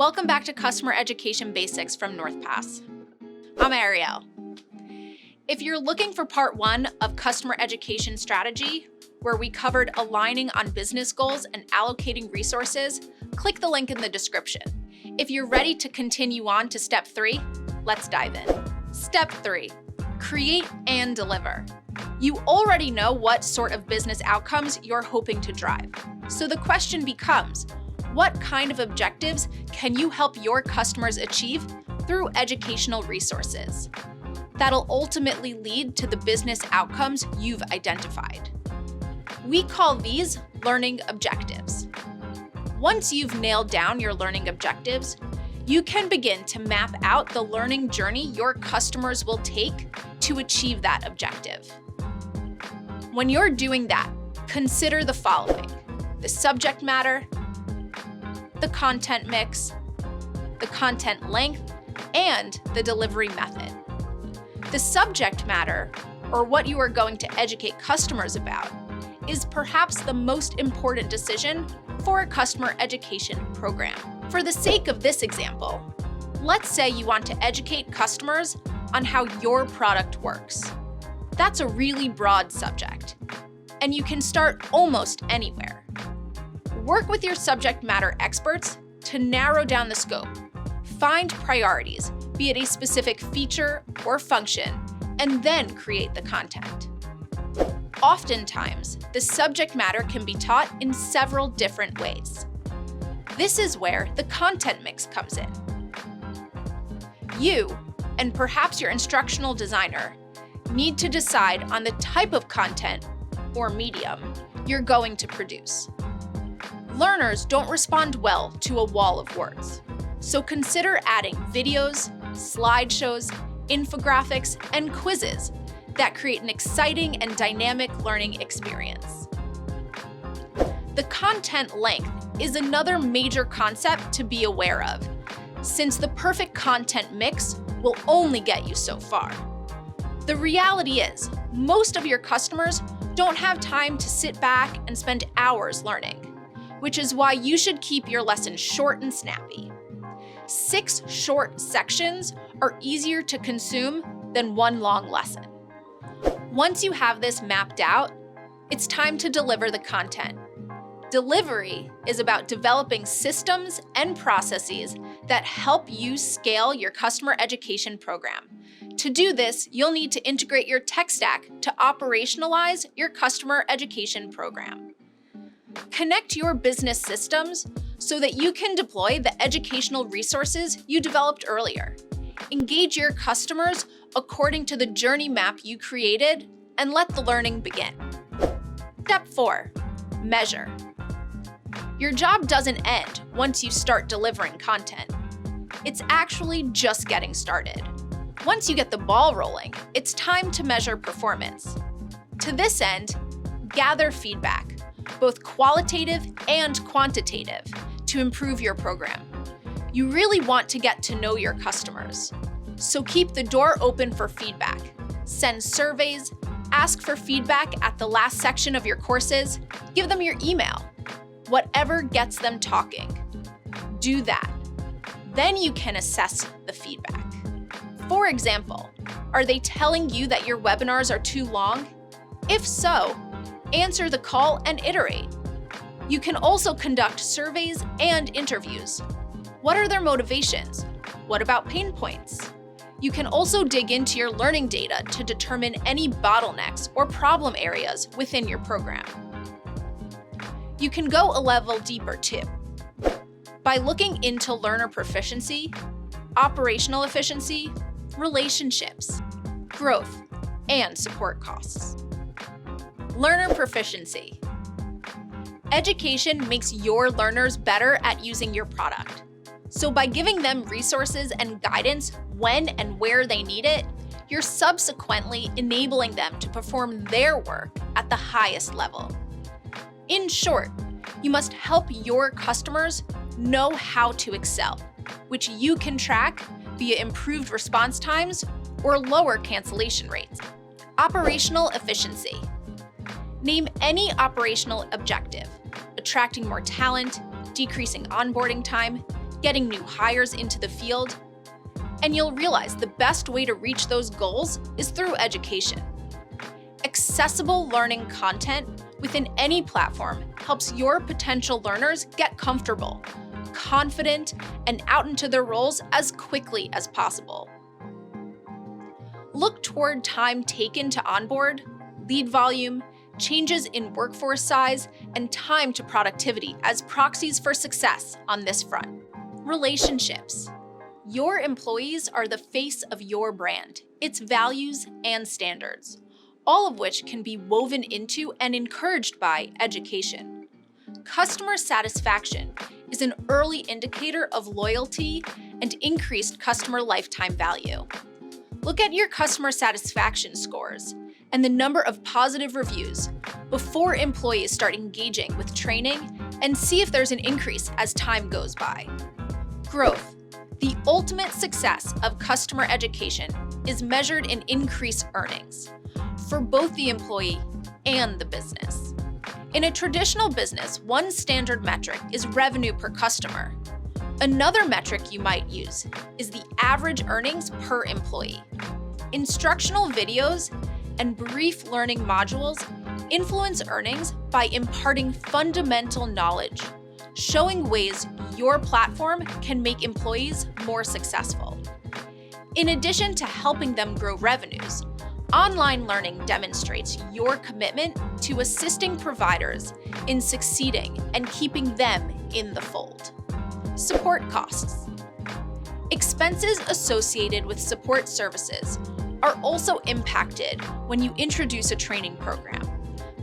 Welcome back to Customer Education Basics from Northpass. I'm Ariel. If you're looking for part 1 of Customer Education Strategy, where we covered aligning on business goals and allocating resources, click the link in the description. If you're ready to continue on to step 3, let's dive in. Step 3, create and deliver. You already know what sort of business outcomes you're hoping to drive. So the question becomes, what kind of objectives can you help your customers achieve through educational resources? That'll ultimately lead to the business outcomes you've identified. We call these learning objectives. Once you've nailed down your learning objectives, you can begin to map out the learning journey your customers will take to achieve that objective. When you're doing that, consider the following: the subject matter, the content mix, the content length, and the delivery method. The subject matter, or what you are going to educate customers about, is perhaps the most important decision for a customer education program. For the sake of this example, let's say you want to educate customers on how your product works. That's a really broad subject, and you can start almost anywhere. Work with your subject matter experts to narrow down the scope. Find priorities, be it a specific feature or function, and then create the content. Oftentimes, the subject matter can be taught in several different ways. This is where the content mix comes in. You, and perhaps your instructional designer, need to decide on the type of content or medium you're going to produce. Learners don't respond well to a wall of words, so consider adding videos, slideshows, infographics, and quizzes that create an exciting and dynamic learning experience. The content length is another major concept to be aware of, since the perfect content mix will only get you so far. The reality is, most of your customers don't have time to sit back and spend hours learning, which is why you should keep your lessons short and snappy. 6 short sections are easier to consume than 1 long lesson. Once you have this mapped out, it's time to deliver the content. Delivery is about developing systems and processes that help you scale your customer education program. To do this, you'll need to integrate your tech stack to operationalize your customer education program. Connect your business systems so that you can deploy the educational resources you developed earlier. Engage your customers according to the journey map you created, and let the learning begin. Step 4, measure. Your job doesn't end once you start delivering content. It's actually just getting started. Once you get the ball rolling, it's time to measure performance. To this end, gather feedback, both qualitative and quantitative, to improve your program. You really want to get to know your customers. So keep the door open for feedback. Send surveys, ask for feedback at the last section of your courses, give them your email. Whatever gets them talking, do that. Then you can assess the feedback. For example, are they telling you that your webinars are too long? If so, answer the call and iterate. You can also conduct surveys and interviews. What are their motivations? What about pain points? You can also dig into your learning data to determine any bottlenecks or problem areas within your program. You can go a level deeper too, by looking into learner proficiency, operational efficiency, relationships, growth, and support costs. Learner proficiency. Education makes your learners better at using your product. So by giving them resources and guidance when and where they need it, you're subsequently enabling them to perform their work at the highest level. In short, you must help your customers know how to excel, which you can track via improved response times or lower cancellation rates. Operational efficiency. Name any operational objective: attracting more talent, decreasing onboarding time, getting new hires into the field, and you'll realize the best way to reach those goals is through education. Accessible learning content within any platform helps your potential learners get comfortable, confident, and out into their roles as quickly as possible. Look toward time taken to onboard, lead volume, changes in workforce size, and time to productivity as proxies for success on this front. Relationships. Your employees are the face of your brand, its values and standards, all of which can be woven into and encouraged by education. Customer satisfaction is an early indicator of loyalty and increased customer lifetime value. Look at your customer satisfaction scores and the number of positive reviews before employees start engaging with training and see if there's an increase as time goes by. Growth. The ultimate success of customer education is measured in increased earnings for both the employee and the business. In a traditional business, one standard metric is revenue per customer. Another metric you might use is the average earnings per employee. Instructional videos and brief learning modules influence earnings by imparting fundamental knowledge, showing ways your platform can make employees more successful. In addition to helping them grow revenues, online learning demonstrates your commitment to assisting providers in succeeding and keeping them in the fold. Support costs. Expenses associated with support services are also impacted when you introduce a training program.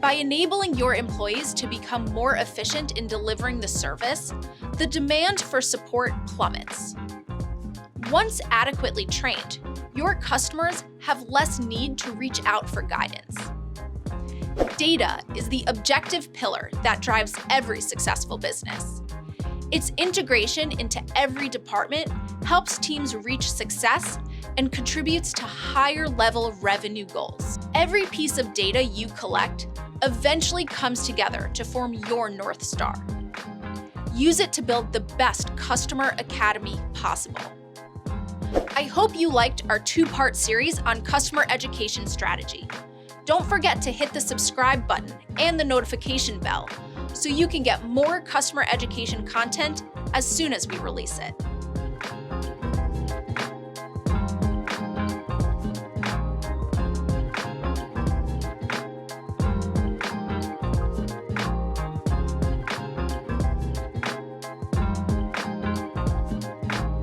By enabling your employees to become more efficient in delivering the service, the demand for support plummets. Once adequately trained, your customers have less need to reach out for guidance. Data is the objective pillar that drives every successful business. Its integration into every department helps teams reach success and contributes to higher-level revenue goals. Every piece of data you collect eventually comes together to form your North Star. Use it to build the best customer academy possible. I hope you liked our two-part series on customer education strategy. Don't forget to hit the subscribe button and the notification bell so you can get more customer education content as soon as we release it.